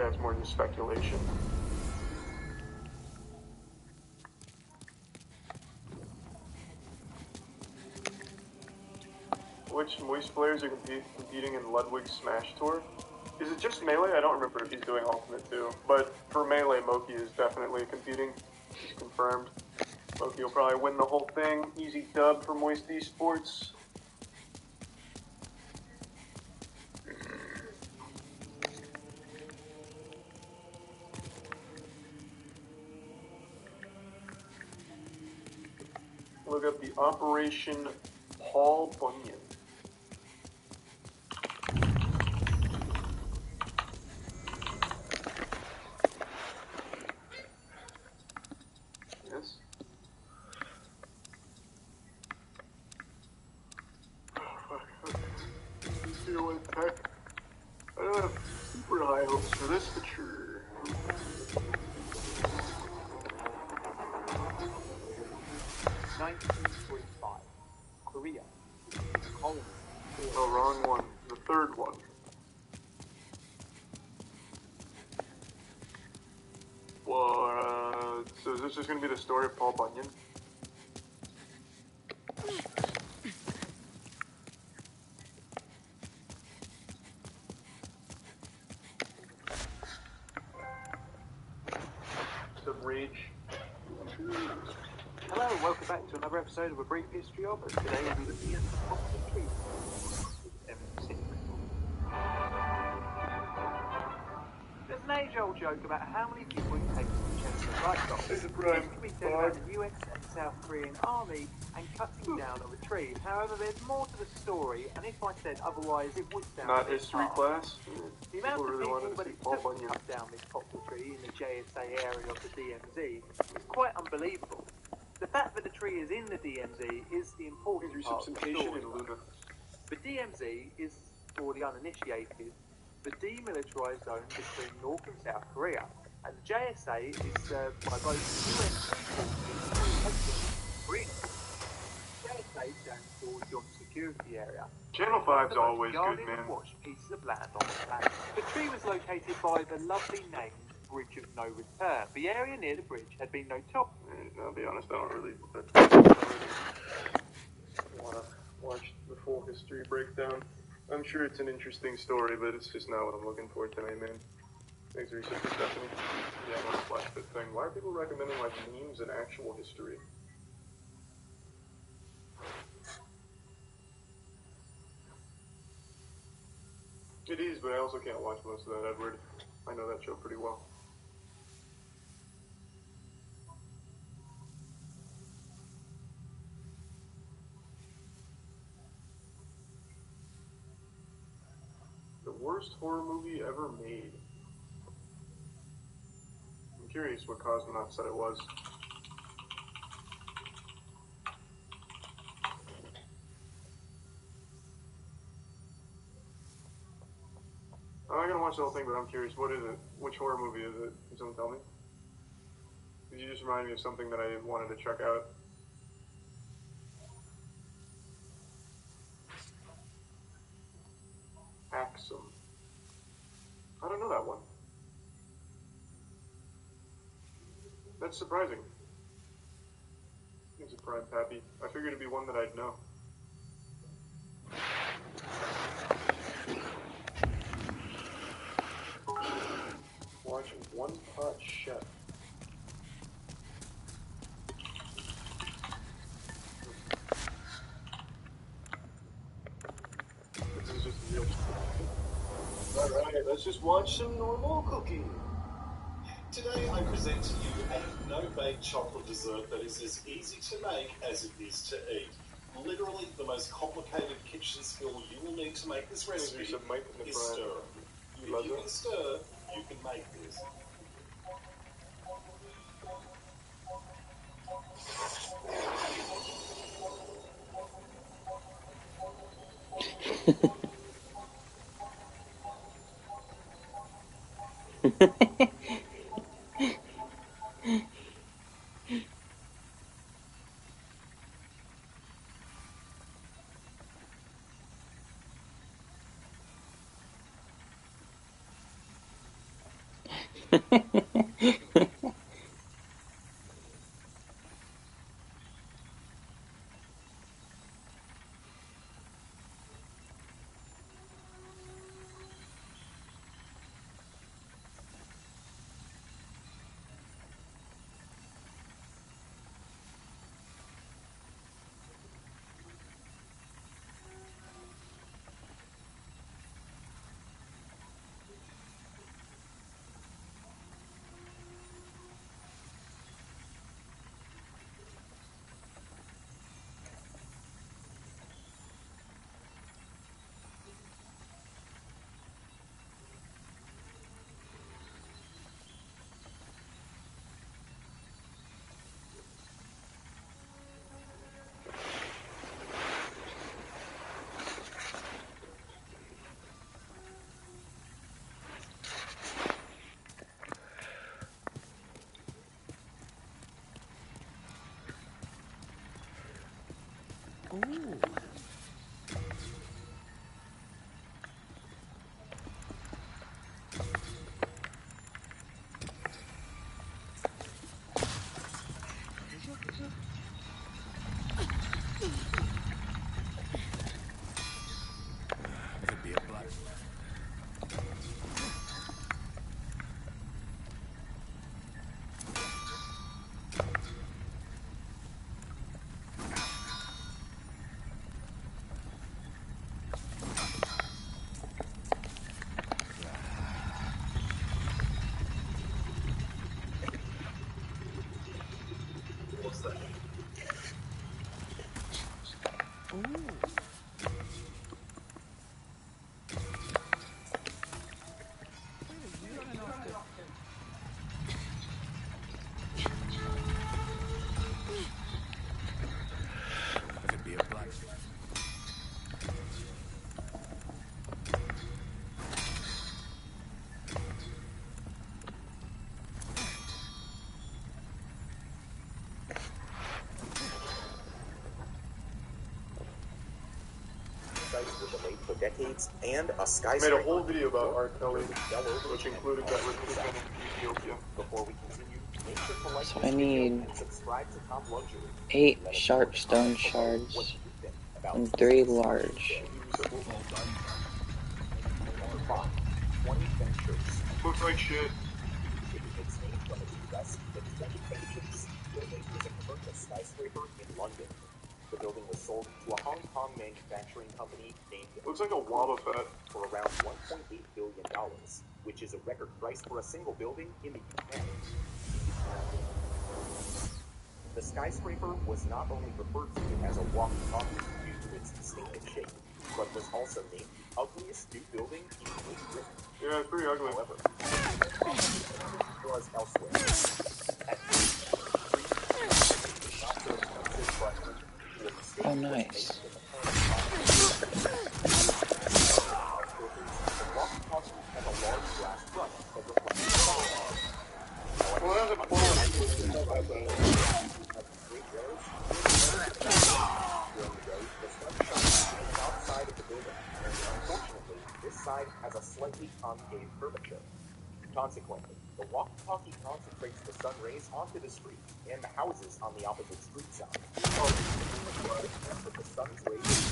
Yeah, it's more just speculation. Which Moist players are competing in Ludwig's Smash Tour? Is it just Melee? I don't remember if he's doing Ultimate too. But for Melee, Moki is definitely competing. He's confirmed. Moki will probably win the whole thing. Easy dub for Moist Esports. Look up the Operation Paul Bunyan. Yes. Oh, fuck. Okay. Tech. I don't have super high hopes for this, but sure. 1945. Korea. Colony. Oh, wrong one. The third one. Well, so is this just going to be the story of Paul Bunyan? The Rage. Hello, and welcome back to another episode of A Brief History of, and today we'll be looking at the Popular Tree. There's an age-old joke about how many people it takes to change the light bulb. This can be said about the US and South Korean army and cutting down of a tree. However, there's more to the story, and if I said otherwise, it would sound Not history class. The amount of really people that to it Paul took to Bunyan. cut down this poplar tree in the JSA area of the DMZ is quite unbelievable. The fact that the tree is in the DMZ is the important part of the story. The DMZ is, for the uninitiated, the demilitarized zone between North and South Korea, and the JSA is served by both the US Korean. JSA stands for Joint Security Area. Channel 5's always good, man. Watched pieces of land on the planet. The tree was located by the lovely named Bridge of No Return. The area near the bridge had been notorious. I'll be honest, I don't really want to watch the full history breakdown. I'm sure it's an interesting story, but it's just not what I'm looking for today, man. Thanks for research, Stephanie. Yeah, I'm on the Flashbit thing. Why are people recommending, like, memes and actual history? It is, but I also can't watch most of that, Edward. I know that show pretty well. The worst horror movie ever made. I'm curious what Cosmonaut said it was. I'm not gonna watch the whole thing, but I'm curious. What is it? Which horror movie is it? Can someone tell me? Did you just remind me of something that I wanted to check out? Axum. I don't know that one. That's surprising. It's a Prime Pappy. I figured it'd be one that I'd know. Watch One Pot Chef. This is just real. Alright, let's just watch some normal cooking. Today I present to you a no-bake chocolate dessert that is as easy to make as it is to eat. Literally the most complicated kitchen skill you will need to make this recipe is stir. If you can stir, you can make this. What's that? With the lake for decades, and a Made skyscraper. a whole video about R. Kelly, which included that recruitment in Ethiopia. Before we continue, make sure to like So this I video need and subscribe to Top Luxury. 8 Let us know sharp in the stone comments below shards what you think about and this 3 episode. large. Number 5, 20 Ventures. Looks like shit. Taking its name from its US, the 20 Ventures building is a commercial skyscraper in London. The building was sold to a Hong Kong manufacturing company named Looks like a Wobba Fett. for around $1.8 billion, which is a record price for a single building in the UK. The skyscraper was not only referred to as a walkie-talkie due to its distinctive shape, but was also named the ugliest new building in Great Britain. Yeah, it's pretty ugly. However, was elsewhere. At not so expensive, but the mistake Oh, was made nice. in the planning process. The walkie-talkie has a large glass front that reflects the sun. Well, it has a Great roads, during the day, the sun shines outside of the building. Unfortunately, this side has a slightly concave curvature. Consequently, the walkie-talkie concentrates the sun rays onto the street and the houses on the opposite street side. The sun's rays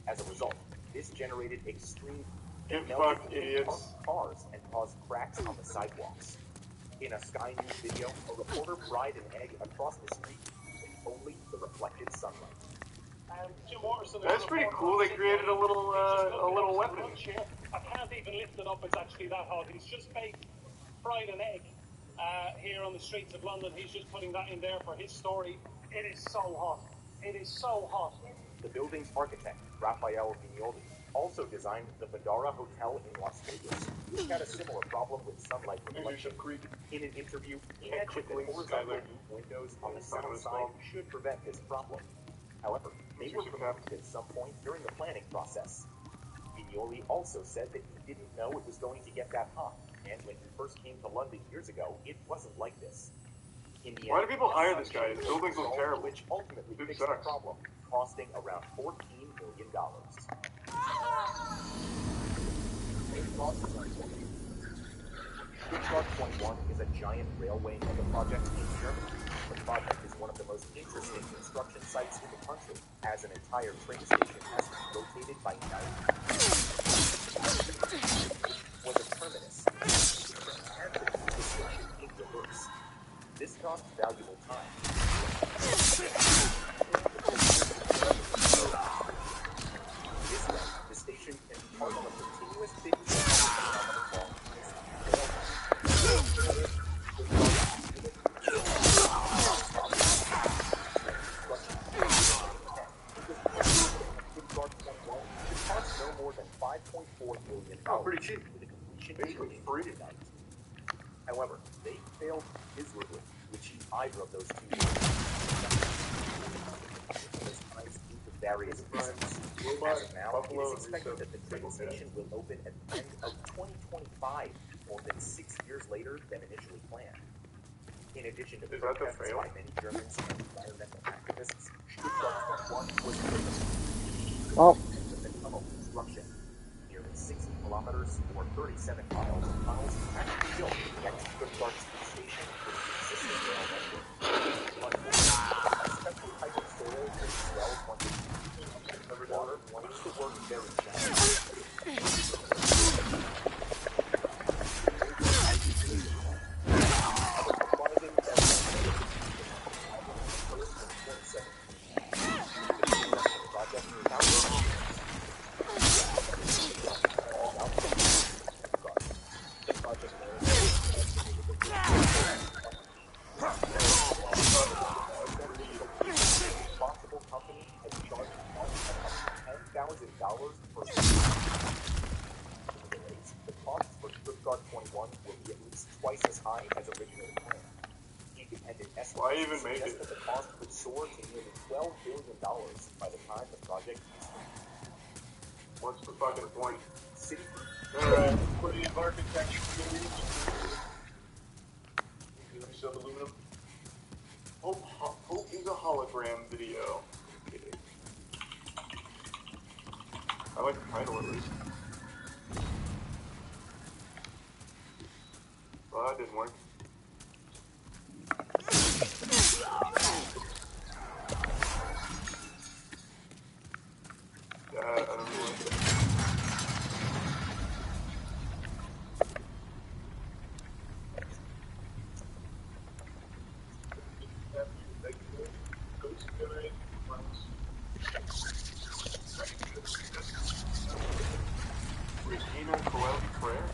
as a result, this generated extreme Get melted fucked, idiots. cars and caused cracks on the sidewalks. In a Sky News video, a reporter fried an egg across the street using only the reflected sunlight. That's pretty cool. They created a little weapon. I can't even lift it up. It's actually that hot. He's just fried an egg here on the streets of London. He's just putting that in there for his story. It is so hot. It is so hot. The building's architect, Raphael Vignoli, also designed the Vdara Hotel in Las Vegas, which had a similar problem with sunlight reflection. In an interview, he mentioned that horizontal windows on the south side should prevent this problem. However, they were removed at some point during the planning process. Vignoli also said that he didn't know it was going to get that hot, and when he first came to London years ago, it wasn't like this. In the Why end, do people hire this guy? His buildings look terrible. which ultimately Dude fixed the sucks. problem, costing around $14 million. Stuttgart 21 is a giant railway mega project in Germany. The project is one of the most interesting construction sites in the country, as an entire train station has been rotated by 90 was a terminus, and the station in reverse. This costs valuable time. This way, the station can be part of a continuous 50-kilometer-long no more than $5.4 million. Oh, pretty cheap. With a completion basically free tonight. However, they failed miserably to achieve either of those two goals. Due to various reasons. As of now, it is expected that the train station will open at the end of 2025, more than 6 years later than initially planned. In addition to protests by many Germans and environmental activists, Stuttgart 21 was the tunnel construction. Nearly 60 kilometers or 37 miles of tunnels had to be built to connect Stuttgart to the station with the existing rail network. Unfortunately, a special type of soil that swells once it's water needs to work very gently. What's the fucking point? Alright, what do you have architecture? Sub aluminum. Hope is a hologram video. Okay. I like the title at least. Well, that didn't work. I don't know. Regina Coelho Prayer?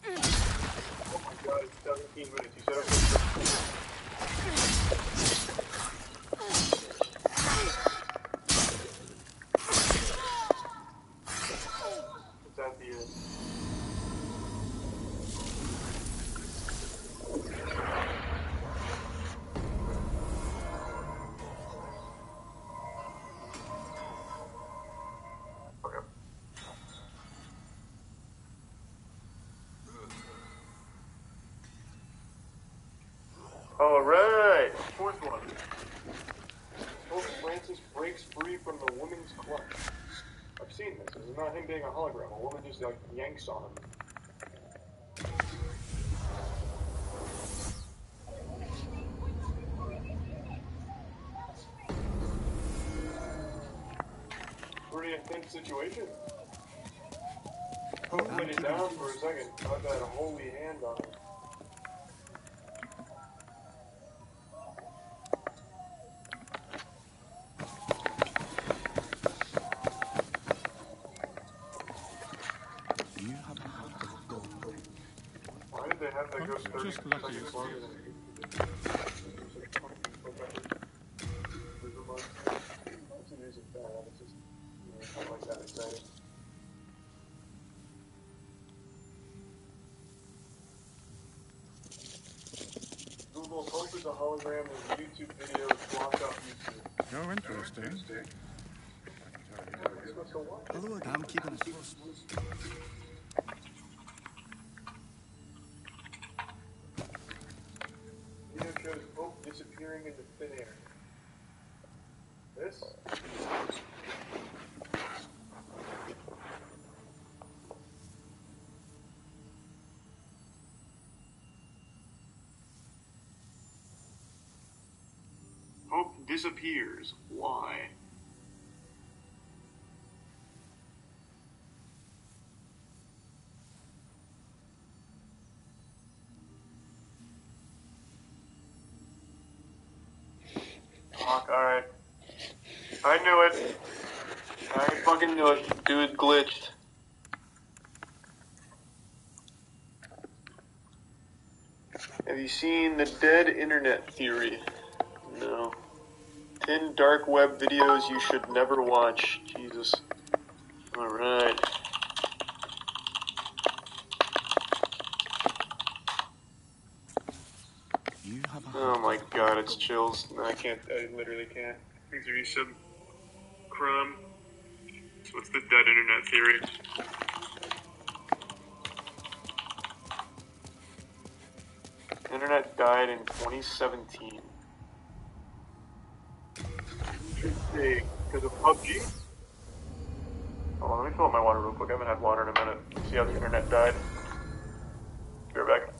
Oh my god, it's 17 minutes. You said it was Alright, fourth one. Pope Francis breaks free from the woman's clutch. I've seen this. This is not him being a hologram. A woman just like yanks on him. Pretty intense situation. Pope put it down for a second. Got that holy hand on him. Why did they have that go 30 seconds longer than it used to? I like that excited. Google Hope is a hologram and YouTube videos blocked off YouTube. Oh, interesting. Hello, I'm keeping it close. Video shows Hope disappearing into thin air. This? Oh, disappears. Why? Fuck, alright. I knew it. I fucking knew it. Dude glitched. Have you seen the dead internet theory? No. 10 dark web videos you should never watch. Jesus. Alright. Oh my god, it's chills. No, I can't. I literally can't. Things are you said. Crumb. So what's the dead internet theory? Internet died in 2017. Interesting. Because of PUBG? Hold on, let me fill up my water real quick. I haven't had water in a minute. See how the internet died. Be right back.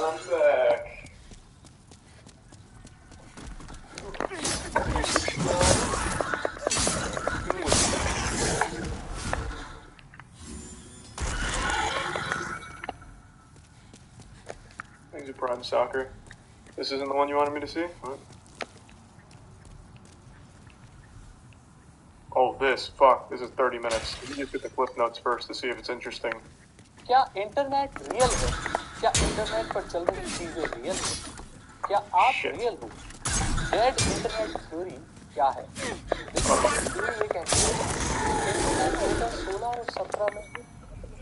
I'm back. Thanks to Prime Soccer. This isn't the one you wanted me to see? What? Oh, this. Fuck. This is 30 minutes. Let me just get the clip notes first to see if it's interesting. क्या internet real है? क्या internet पर चल रही चीजें real है? क्या आप रियल हो? डेड इंटरनेट थ्योरी क्या है? थ्योरी ये कहती है इंटरनेट 2016 और 17 में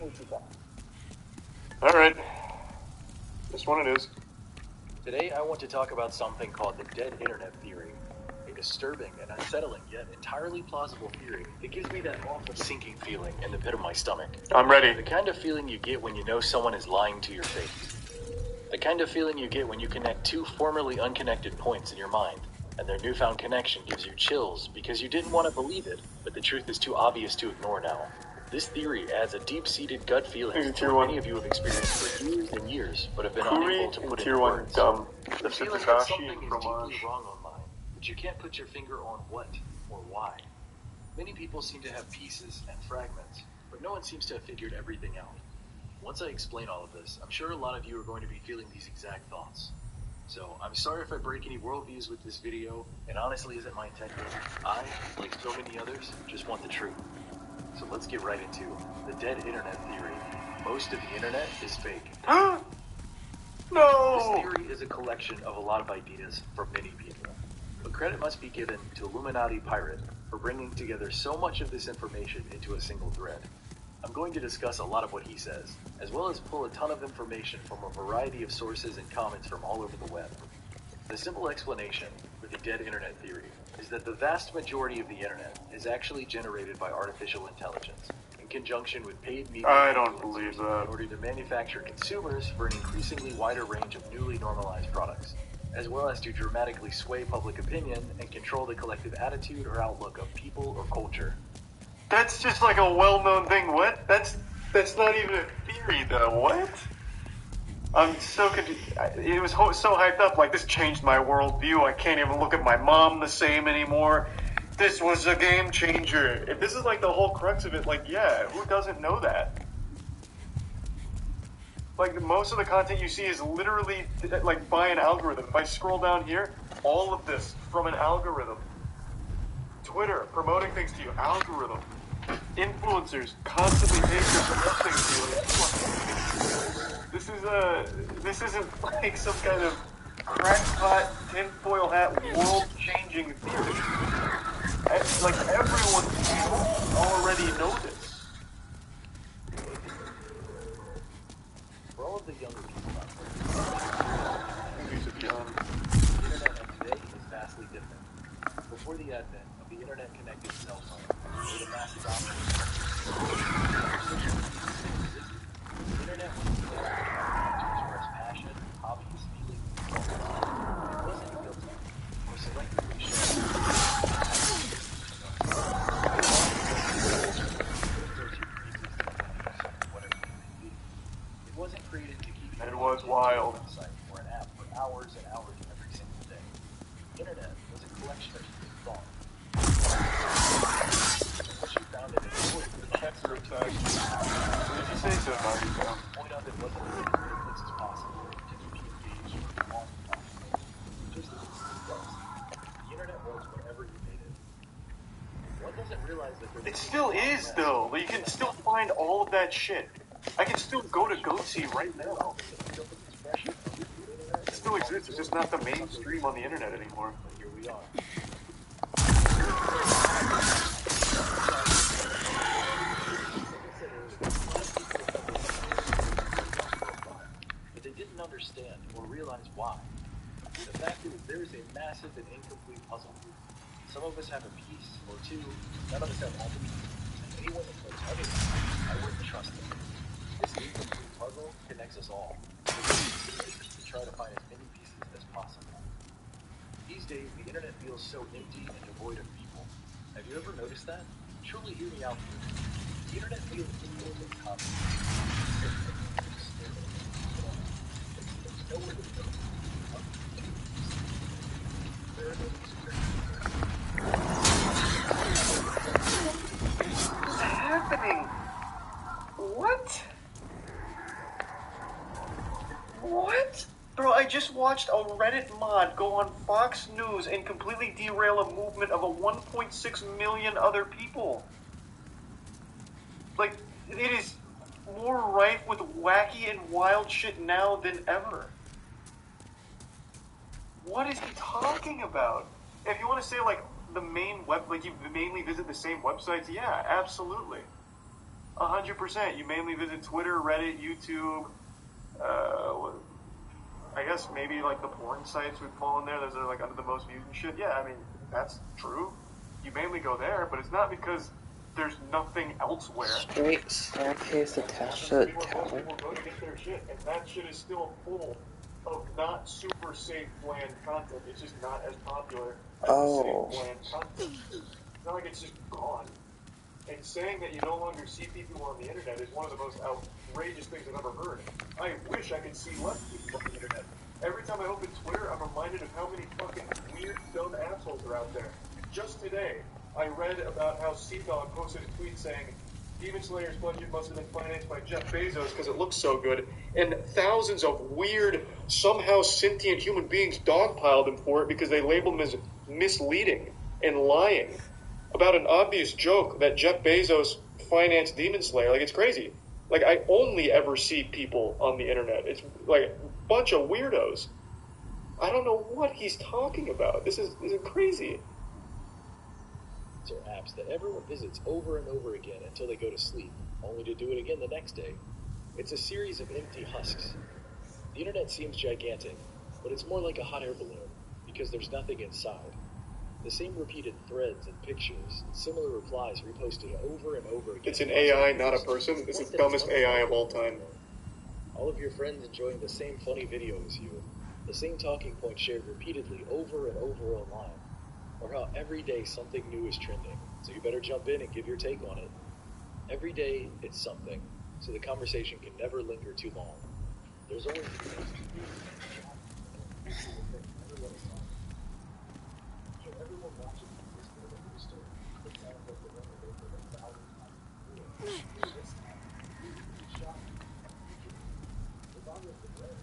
हो चुका है. All right. This one it is. Today I want to talk about something called the dead internet theory. A disturbing and unsettling yet entirely plausible theory that gives me that awful sinking feeling in the pit of my stomach. I'm ready. The kind of feeling you get when you know someone is lying to your face. The kind of feeling you get when you connect two formerly unconnected points in your mind, and their newfound connection gives you chills because you didn't want to believe it, but the truth is too obvious to ignore now. This theory adds a deep-seated gut feeling that many of you have experienced for years and years, but have been unable to put into words. The feeling that something is deeply wrong online, but you can't put your finger on what or why. Many people seem to have pieces and fragments, but no one seems to have figured everything out. Once I explain all of this, I'm sure a lot of you are going to be feeling these exact thoughts. So, I'm sorry if I break any worldviews with this video, and honestly isn't my intention. I, like so many others, just want the truth. So let's get right into the dead internet theory. Most of the internet is fake. No! This theory is a collection of a lot of ideas from many people. But credit must be given to Illuminati Pirate for bringing together so much of this information into a single thread. I'm going to discuss a lot of what he says, as well as pull a ton of information from a variety of sources and comments from all over the web. The simple explanation for the dead internet theory is that the vast majority of the internet is actually generated by artificial intelligence, in conjunction with paid media. I don't believe that. In order to manufacture consumers for an increasingly wider range of newly normalized products, as well as to dramatically sway public opinion and control the collective attitude or outlook of people or culture. That's just like a well-known thing. What? That's not even a theory, though. What? I'm so confused. It was so hyped up, like, this changed my worldview. I can't even look at my mom the same anymore. This was a game changer. If this is like the whole crux of it, like, yeah, who doesn't know that? Like, most of the content you see is literally, like, by an algorithm. If I scroll down here, all of this from an algorithm. Twitter, promoting things to you, algorithm. Influencers constantly paying to promote things to you. This isn't like some kind of crackpot, tinfoil hat, world-changing theory. Like, everyone already know this. For all of the younger people out there, the internet of today is vastly different. Before the advent of the internet-connected cell phone, or the mass adoption the internet was a platform to express passion, hobbies, feelings, and thoughts. It wasn't filtered or selectively shared. It wasn't created to keep you. It was wild. Or an app for hours and hours every single day. The internet was a collection of human thought. What you found in it was What did you say so far? the point of it wasn't to make as clicks as possible, to keep you engaged for as long as possible. Just as it was. The internet was whatever you made it. One doesn't realize that It still is, though. You can still find all of that shit. I can still go to Goatsy right now. It still exists. It's just not the mainstream on the internet anymore. Here we are. But they didn't understand or realize why. The fact is, there is a massive and incomplete puzzle. Some of us have a piece or two, none of us have all the pieces. And anyone that knows otherwise, I wouldn't trust them. This incomplete puzzle connects us all. To try to find as many pieces as possible. These days, the internet feels so empty and devoid of people. Have you ever noticed that? Truly hear me out here. The internet feels equal to tough. There's nowhere to go. What's happening? What? What? Bro, I just watched a Reddit mod go on Fox News and completely derail a movement of a 1.6 million other people. Like, it is more rife with wacky and wild shit now than ever. What is he talking about? If you want to say, like, the main web, like, you mainly visit the same websites, yeah, absolutely. 100%. You mainly visit Twitter, Reddit, YouTube, I guess maybe, like, the porn sites would fall in there. Those are, like, under the most views and shit. Yeah, I mean, that's true. You mainly go there, but it's not because there's nothing elsewhere. Straight staircase attached to the tower. People go to get their shit, and that shit is still full of not super safe bland content. It's just not as popular as the safe bland content. It's not like it's just gone. And saying that you no longer see people on the internet is one of the most outrageous things I've ever heard. I wish I could see less people on the internet. Every time I open Twitter, I'm reminded of how many fucking weird, dumb assholes are out there. Just today, I read about how Sea Dog posted a tweet saying, Demon Slayer's budget must have been financed by Jeff Bezos because it looks so good, and thousands of weird, somehow sentient human beings dogpiled him for it because they labeled him as misleading and lying about an obvious joke that Jeff Bezos financed Demon Slayer. Like, it's crazy. Like, I only ever see people on the internet. It's like a bunch of weirdos. I don't know what he's talking about. This is crazy. Are apps that everyone visits over and over again until they go to sleep, only to do it again the next day. It's a series of empty husks. The internet seems gigantic, but it's more like a hot air balloon, because there's nothing inside. The same repeated threads and pictures, and similar replies reposted over and over again. It's an AI, not a person. This is the dumbest AI of all time. All of your friends enjoying the same funny video as you, the same talking point shared repeatedly over and over online. Or how every day something new is trending, so you better jump in and give your take on it. Every day it's something, so the conversation can never linger too long. There's always everyone watching this news story. It sounds like the weather they put a thousand times. The bottom of the bread.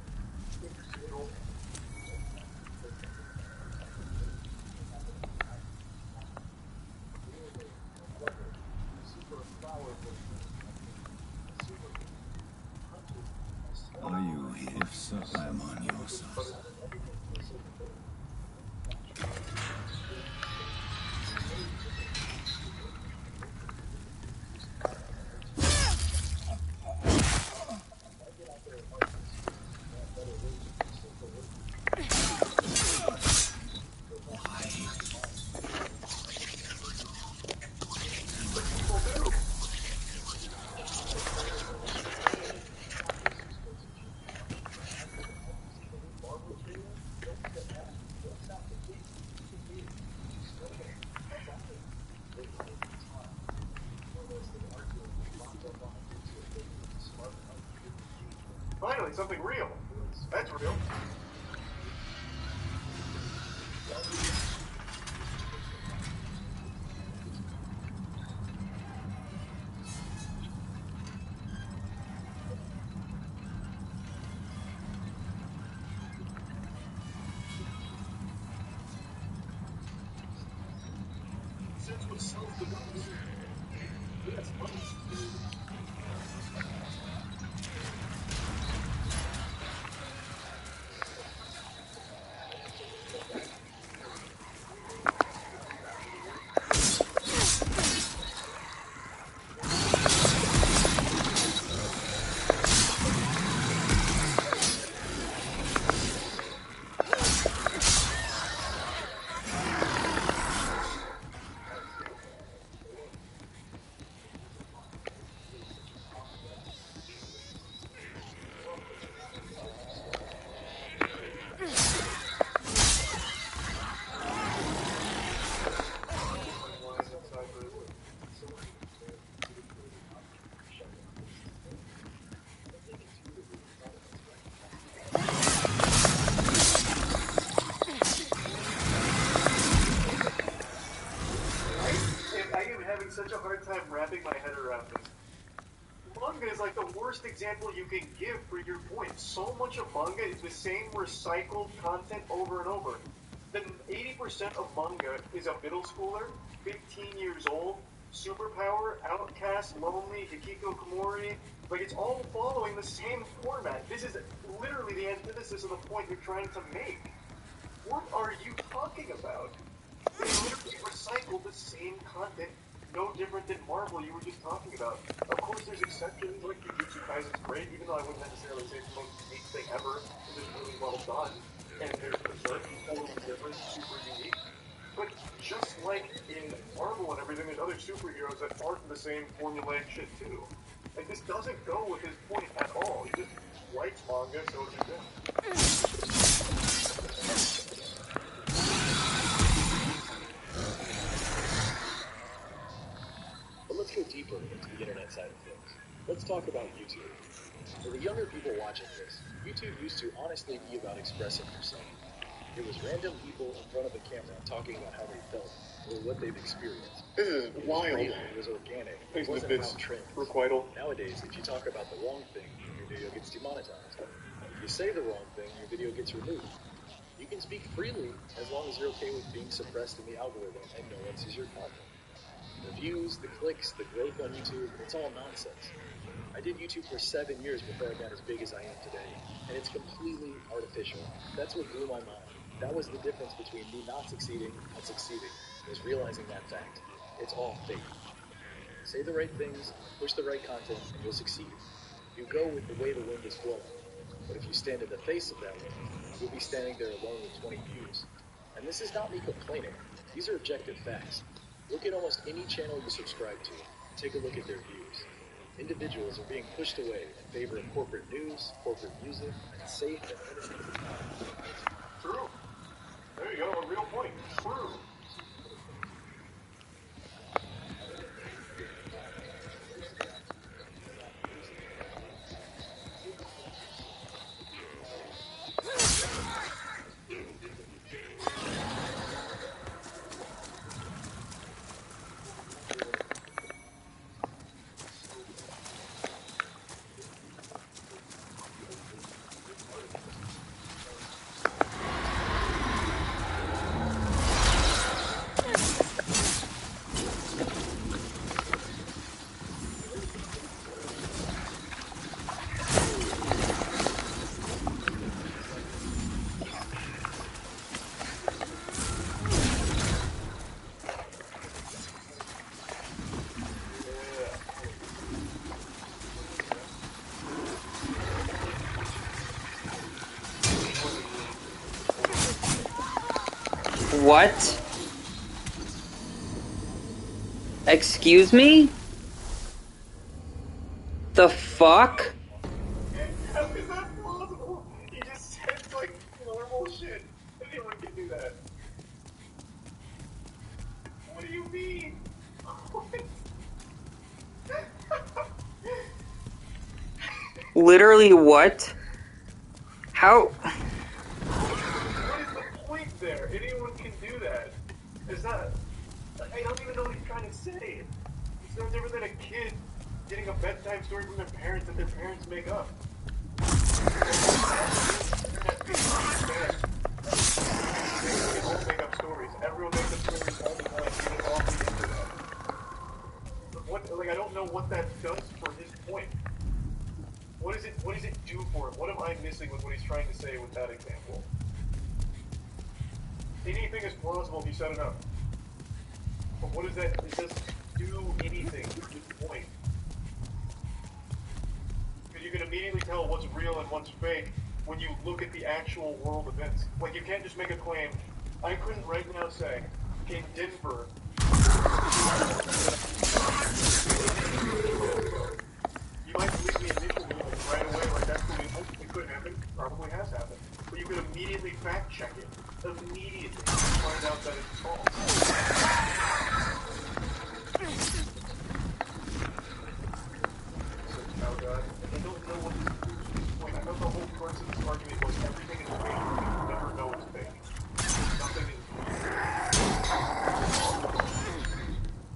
Are you here, sir? I am on your side. Finally, something real. That's real. Such a hard time wrapping my head around this. Manga is like the worst example you can give for your point. So much of manga is the same recycled content over and over. Then 80% of manga is a middle schooler, 15 years old, superpower, outcast, lonely, hikikomori. Like, it's all following the same format. This is literally the antithesis of the point you're trying to make. What are you talking about? They literally recycled the same content. No different than Marvel you were just talking about. Of course there's exceptions, like Jujutsu Kaisen's great, even though I wouldn't necessarily say it's the most unique thing ever. It's just really well done. And there's certain totally different, super unique. But just like in Marvel and everything, there's other superheroes that aren't the same formulaic shit too. Like, this doesn't go with his point at all. He just writes manga, so it's good. Let's go deeper into the internet side of things. Let's talk about YouTube. For the younger people watching this, YouTube used to honestly be about expressing yourself. It was random people in front of a camera talking about how they felt or what they've experienced. This is wild. Real, it was organic. It Thanks to wasn't Bits about trends. requital. Nowadays, if you talk about the wrong thing, your video gets demonetized. If you say the wrong thing, your video gets removed. You can speak freely as long as you're okay with being suppressed in the algorithm and no one sees your content. The views, the clicks, the growth on YouTube, it's all nonsense. I did YouTube for 7 years before I got as big as I am today, and it's completely artificial. That's what blew my mind. That was the difference between me not succeeding and succeeding, was realizing that fact. It's all fake. Say the right things, push the right content, and you'll succeed. You go with the way the wind is blowing. But if you stand in the face of that wind, you'll be standing there alone with 20 views. And this is not me complaining. These are objective facts. Look at almost any channel you subscribe to. Take a look at their views. Individuals are being pushed away in favor of corporate news, corporate music, and safe and innocent content. True. There you go, a real point. True. What? Excuse me? The fuck? How is that possible? He just said like normal shit. Anyone can do that. What do you mean? Literally what? How? What is the point there? Anyone can do that. It's not. I don't even know what he's trying to say. It's no different than a kid getting a bedtime story from their parents that their parents make up. They all make up stories. Everyone makes up stories all the time. Even off the internet. What? Like I don't know what that does for his point. What does it do for him? What am I missing with what he's trying to say with that example? Anything is plausible if you set it up. But what does that, it doesn't do anything to his point. Because you can immediately tell what's real and what's fake when you look at the actual world events. Like you can't just make a claim. I couldn't right now say, in Denver, you might believe me initially right away, like that's what it could happen, probably has happened. But you could immediately fact check it. Immediately find out that it's false. Oh god. I don't know what this point. I thought the whole crux of this argument was everything is fake. You never know it's fake. Nothing is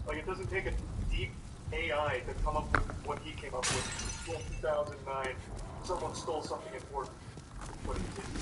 like it doesn't take a deep AI to come up with what he came up with in 2009. Someone stole something important, but it didn't.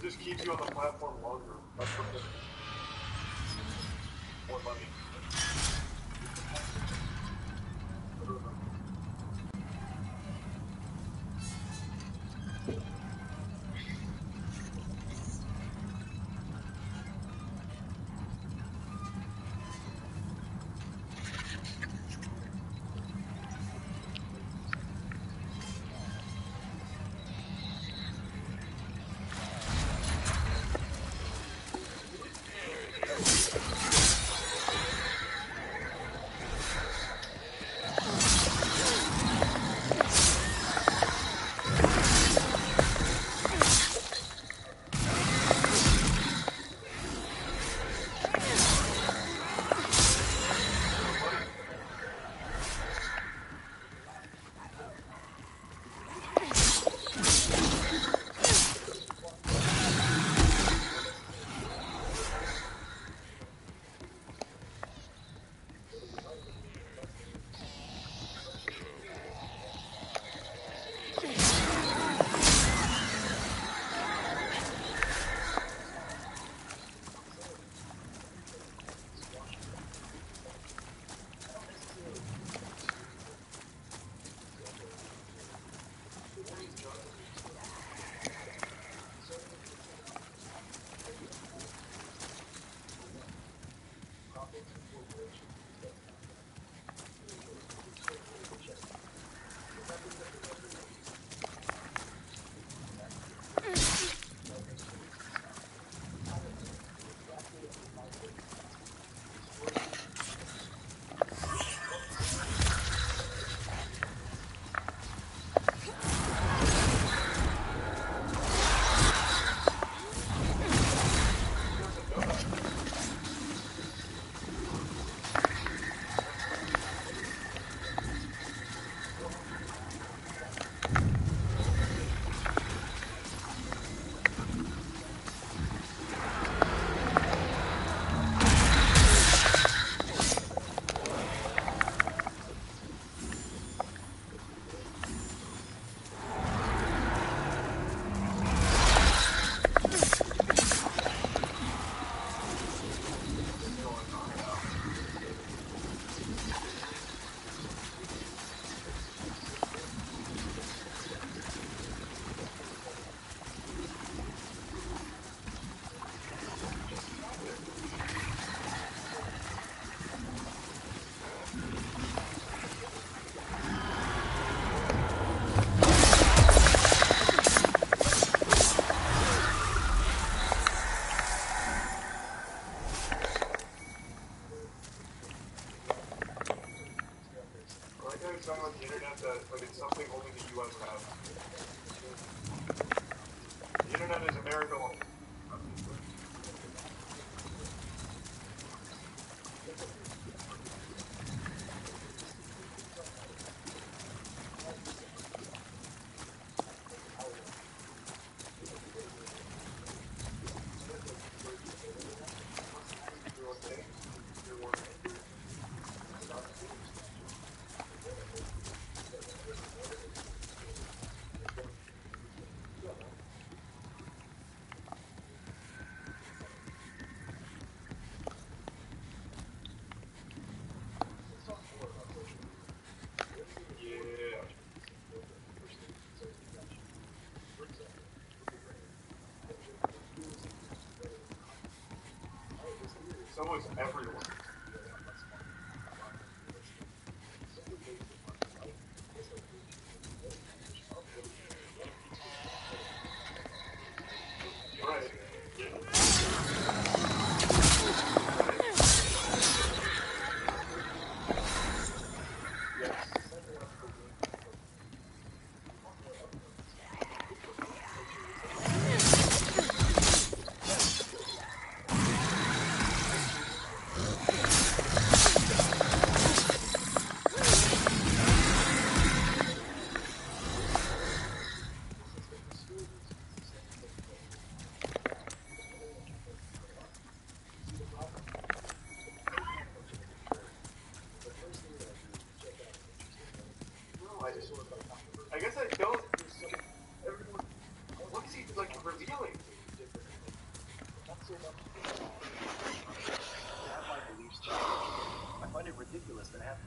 It just keeps you on the platform longer. That's what it is. More money. On the internet that like it's something only the US has. The internet is America. So is everyone. Right. I guess I don't. What is he like revealing? have my beliefs changed. I find it ridiculous that half.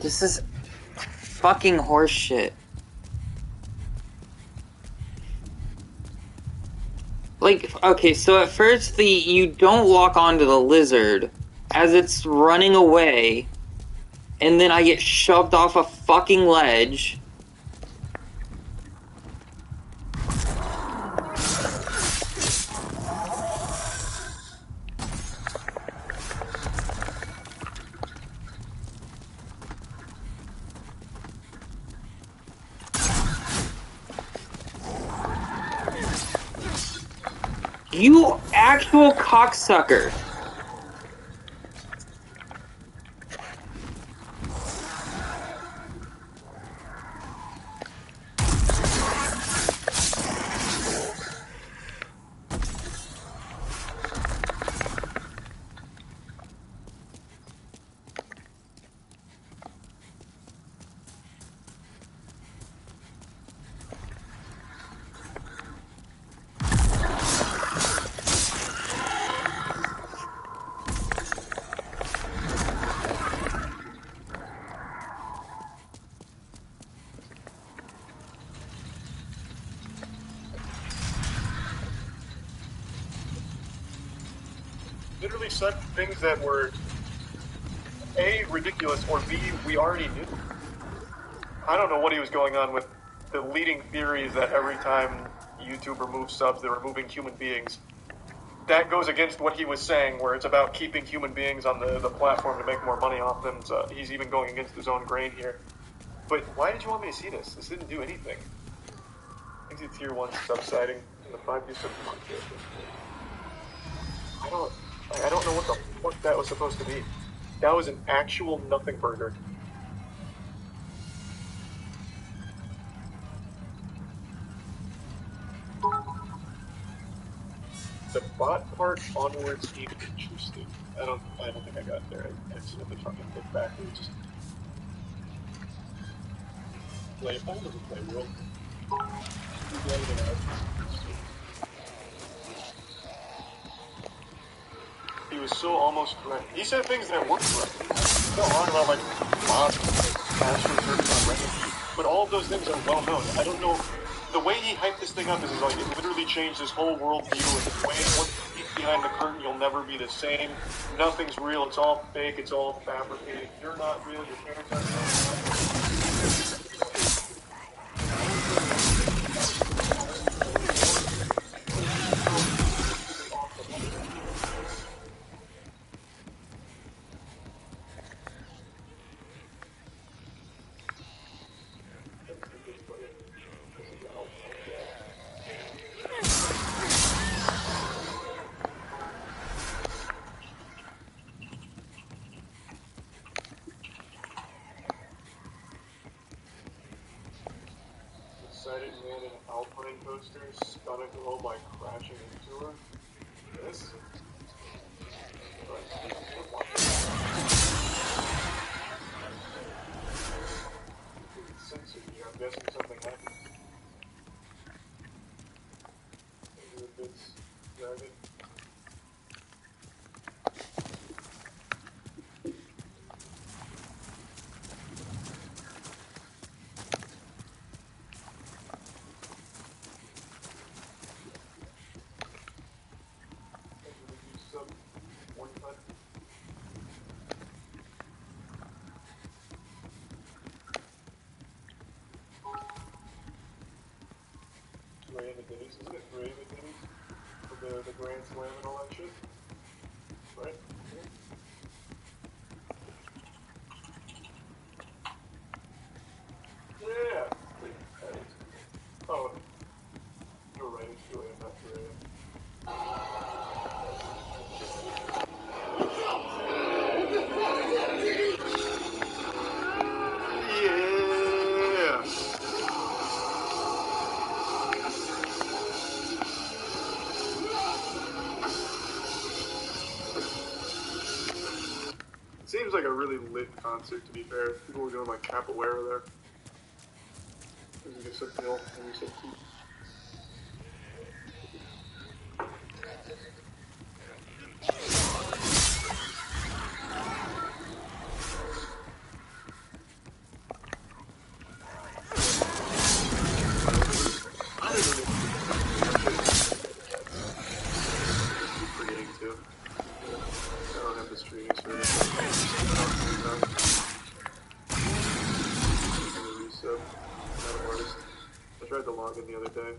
This is fucking horseshit. Like, okay, so at first you don't lock onto the lizard as it's running away, and then I get shoved off a fucking ledge. You actual cocksucker. literally said things that were A, ridiculous, or B, we already knew. I don't know what he was going on with the leading theories that every time YouTube removes subs, they're removing human beings. That goes against what he was saying, where it's about keeping human beings on the platform to make more money off them. So he's even going against his own grain here. But why did you want me to see this? This didn't do anything. Exit tier 1 subsiding in the 5D sub market. I don't know what the fuck that was supposed to be. That was an actual nothing burger. The bot part onwards seemed interesting. I don't think I got there. I accidentally fucking hit backwards. Play if I doesn't play world. He was so almost correct. He said things that weren't correct. He's not wrong about like mods, password service on Reddit, but all of those things are well known. I don't know. The way he hyped this thing up is like it literally changed his whole worldview. And the way once you peek behind the curtain, you'll never be the same. Nothing's real. It's all fake. It's all fabricated. You're not real. Your parents aren't real. Excited man in an Alpine coaster, spun a girl by crashing into her. This? It's censored here. I'm guessing something happened. Maybe the bits dragging. Isn't it Ray McGinnis for the Grand Slam and all that shit? Right? Yeah! Oh, you're right, it's Julian, not Julian. Yeah! Seems like a really lit concert, to be fair. People were doing like capoeira there. There's a good subtitle, maybe subtitle. The other day.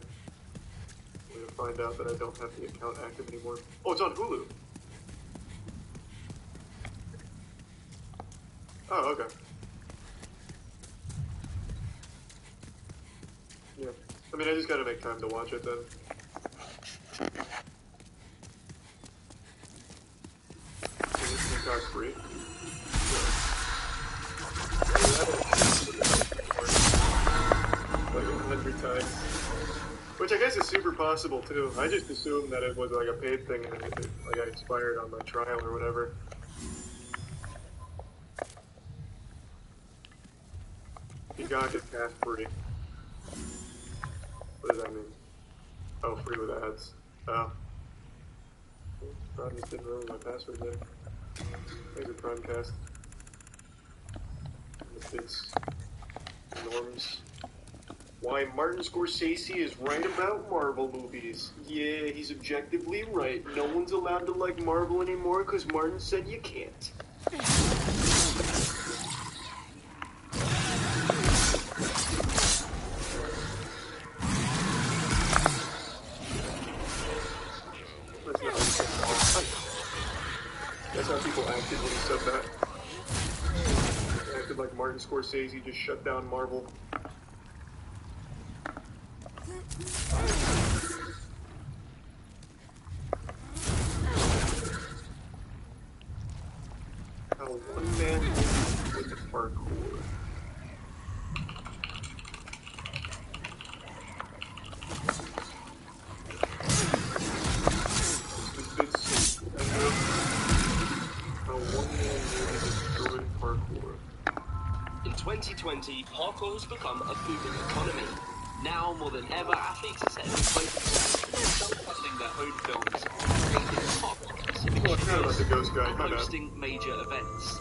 I'm gonna find out that I don't have the account active anymore. Oh, it's on Hulu. Oh, okay. Yeah. I mean, I just gotta make time to watch it then. Is this TikTok free? Like 100 times. Which I guess is super possible too. I just assumed that it was like a paid thing and it like I expired on my trial or whatever. You got it cast free. What does that mean? Oh, free with ads. Oh. Probably just didn't remember my password there. There's a Primecast. It's norms. Why Martin Scorsese is right about Marvel movies. Yeah, he's objectively right. No one's allowed to like Marvel anymore because Martin said you can't. That's how people acted when he said that. They acted like Martin Scorsese just shut down Marvel. How one man with the parkour. In 2020, parkour has become a booming economy. Now, more than ever, athletes are setting focusing their own films, creating parkour-specific shows, and hosting major events.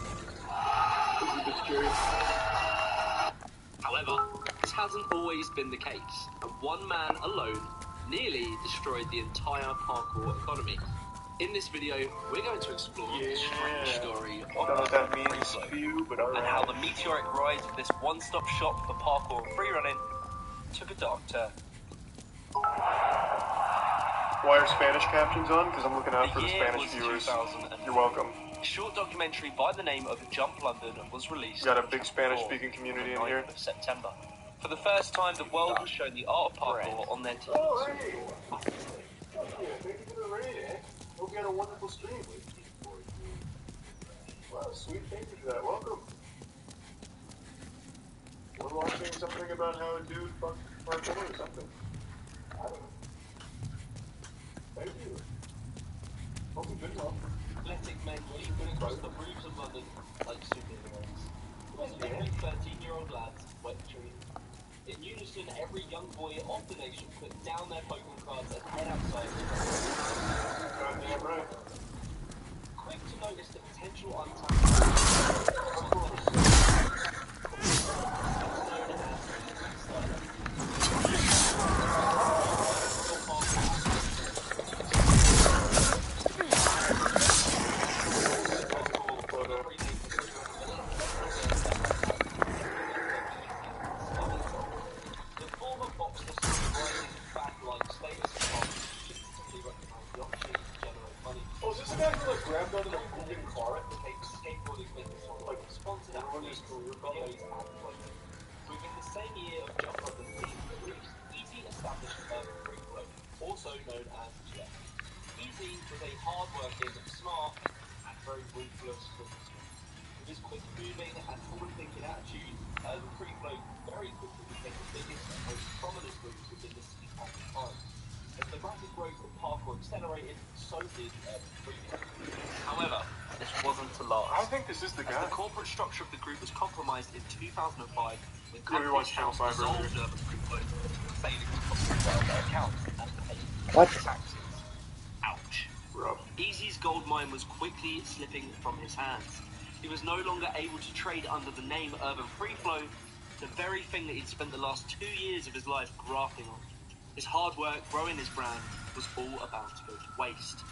However, this hasn't always been the case, and one man alone nearly destroyed the entire parkour economy. In this video, we're going to explore the strange story of Freeflow, and how the meteoric rise of this one-stop shop for parkour and freerunning took a dark turn. Why are Spanish captions on? Because I'm looking out for the Spanish viewers. You're welcome. A short documentary by the name of Jump London was released. Got a big Spanish-speaking community in here. Of September. For the first time, the world was shown the art of parkour on their TV. Oh, hey! Thank you for the raid, eh? Hope you had a wonderful stream. Wow, sweet. Thank you for that. Welcome. We're watching something about how a dude fucked parkour or something. I don't know. Thank you. Hope you've been well. Athletic men leaping across the roofs of London like superheroes. It was every 13-year-old lad's wet dream. In unison, every young boy of the nation put down their Pokemon cards and head outside. Goddamn right. Quick to notice the potential untapped. Within the same year of Jump London being released, Easy established Urban Freeflow, also known as Jet. Easy was a hard-working, smart, and very ruthless businessman. With his quick-moving and forward-thinking attitude, Urban Freeflow very quickly became the biggest and most prominent group within the city at the time. As the rapid growth of parkour accelerated, so did Urban Freeflow. However, this wasn't to last. I think this is the guy. As the corporate structure of the group was compromised in 2005, when companies dissolved Urban Freeflow, failing to compensate their accounts and pay taxes. Ouch. Rough. Easy's gold mine was quickly slipping from his hands. He was no longer able to trade under the name Urban Freeflow, the very thing that he'd spent the last 2 years of his life grafting on. His hard work growing his brand was all about to go to waste.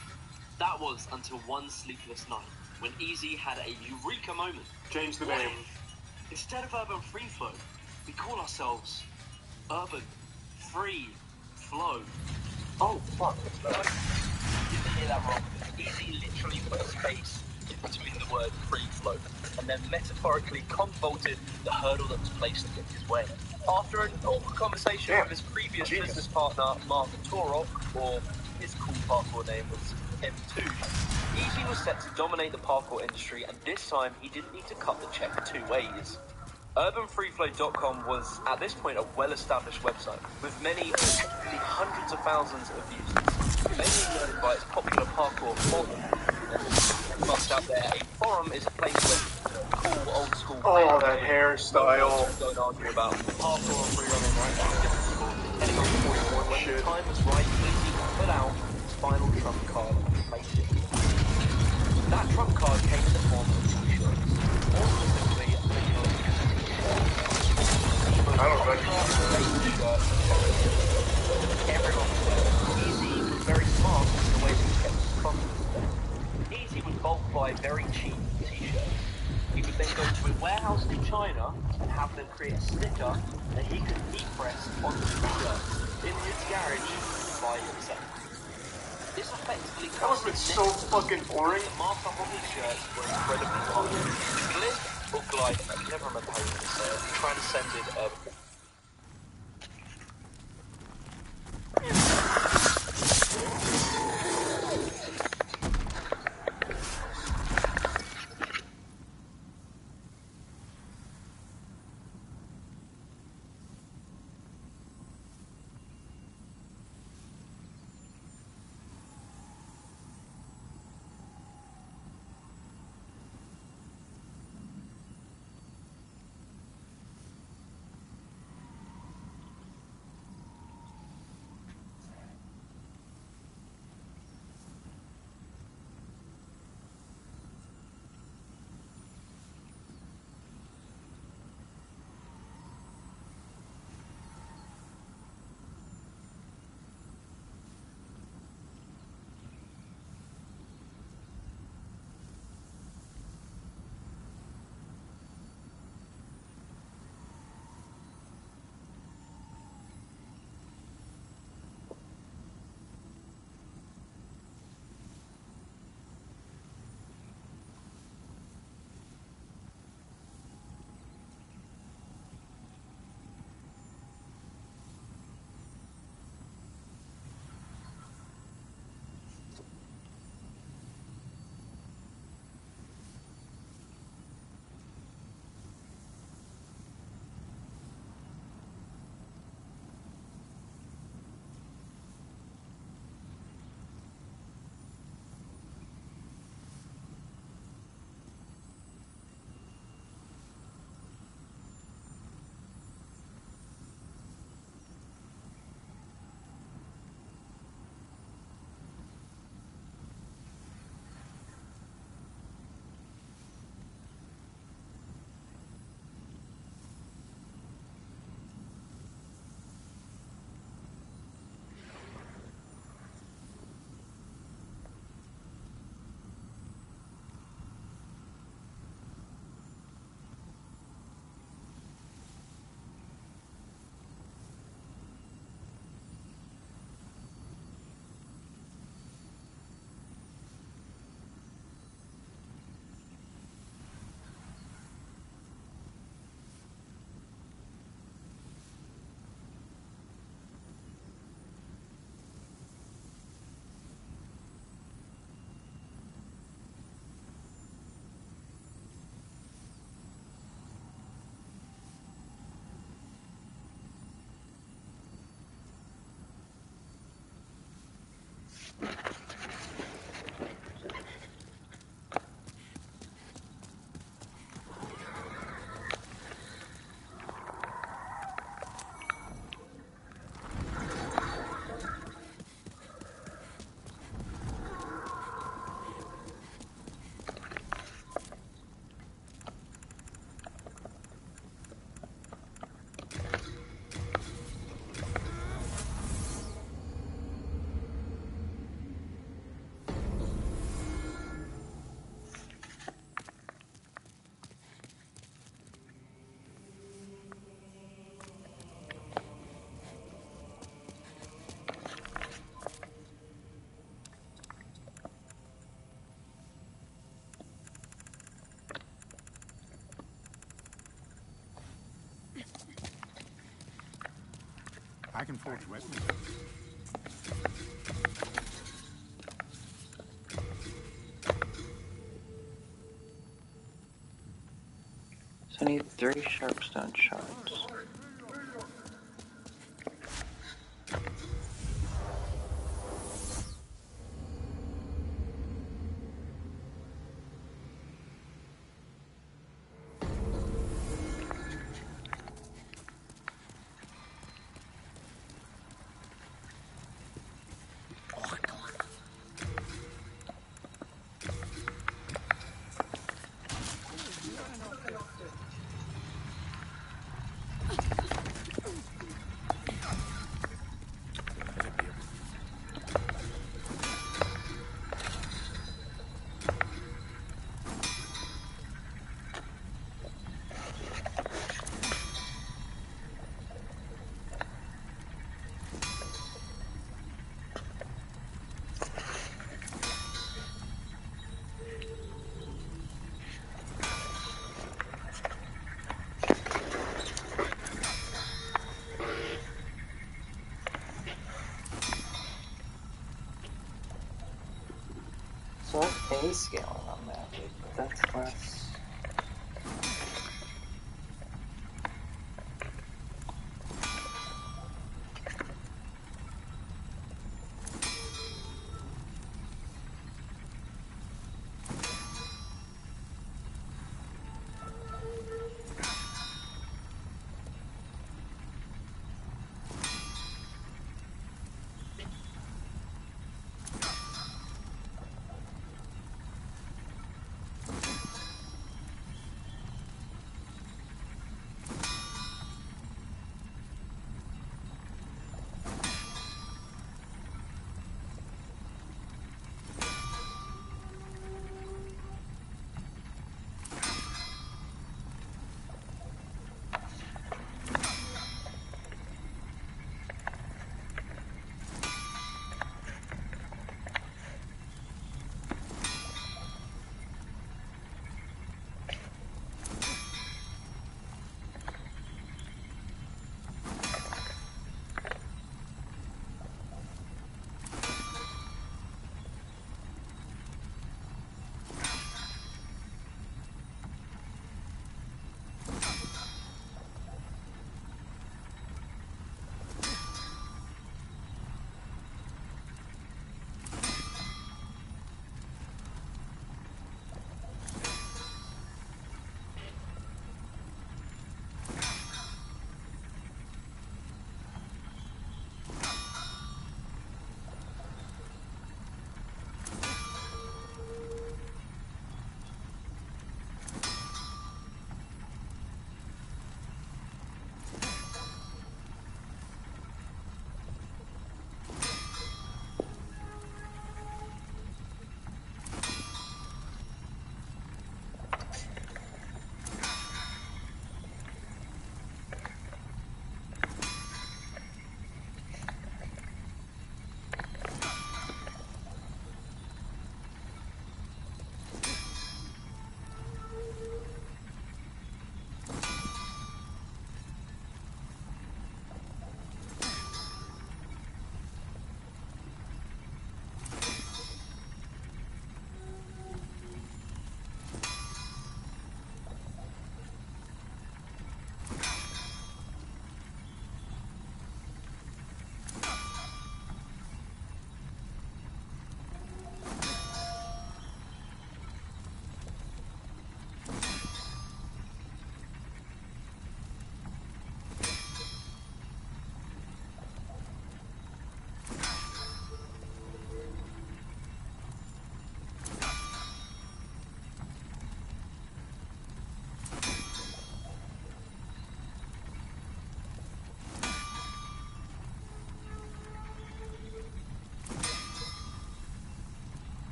That was until one sleepless night, when Easy had a eureka moment. Change the name. Instead of Urban Freeflow, we call ourselves Urban Free Flow. Oh, fuck. You didn't hear that wrong. Easy literally put a space in between the word free flow, and then metaphorically convoluted the hurdle that was placed against his way. After an awkward conversation with his previous business partner, Mark Torok, or his cool parkour name was M2, Easy was set to dominate the parkour industry, and this time he didn't need to cut the check 2 ways. UrbanFreeflow.com was, at this point, a well-established website, with many, potentially hundreds of thousands of users, mainly known by its popular parkour forum. But out there, a forum is a place where cool, old-school that hairstyle. Don't argue about parkour or freerunning right now. Heading on to point one, when the time was right, Easy put out his final trump card and placed it. That trump card came in the form of t-shirts, more specifically, I don't know. shirt and checkered. Everyone was there. Easy was very smart in the way that he kept his confidence there. Easy would bulk buy very cheap t-shirts. He would then go to a warehouse in China and have them create a sticker that he could heat press onto the shirt in his garage by himself. This effectively That must have been so fucking boring. The Master Hobby shirts were incredibly hard. Glid or glide, I can never remember how you say it, transcended I can forge weapons. So I need 3 sharpstone shards. So that's A scaling on that, but that's less.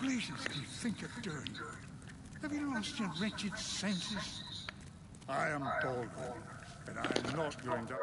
blazes do you think you're doing? Have you lost your wretched senses? I am Baldwin, but I'm not going to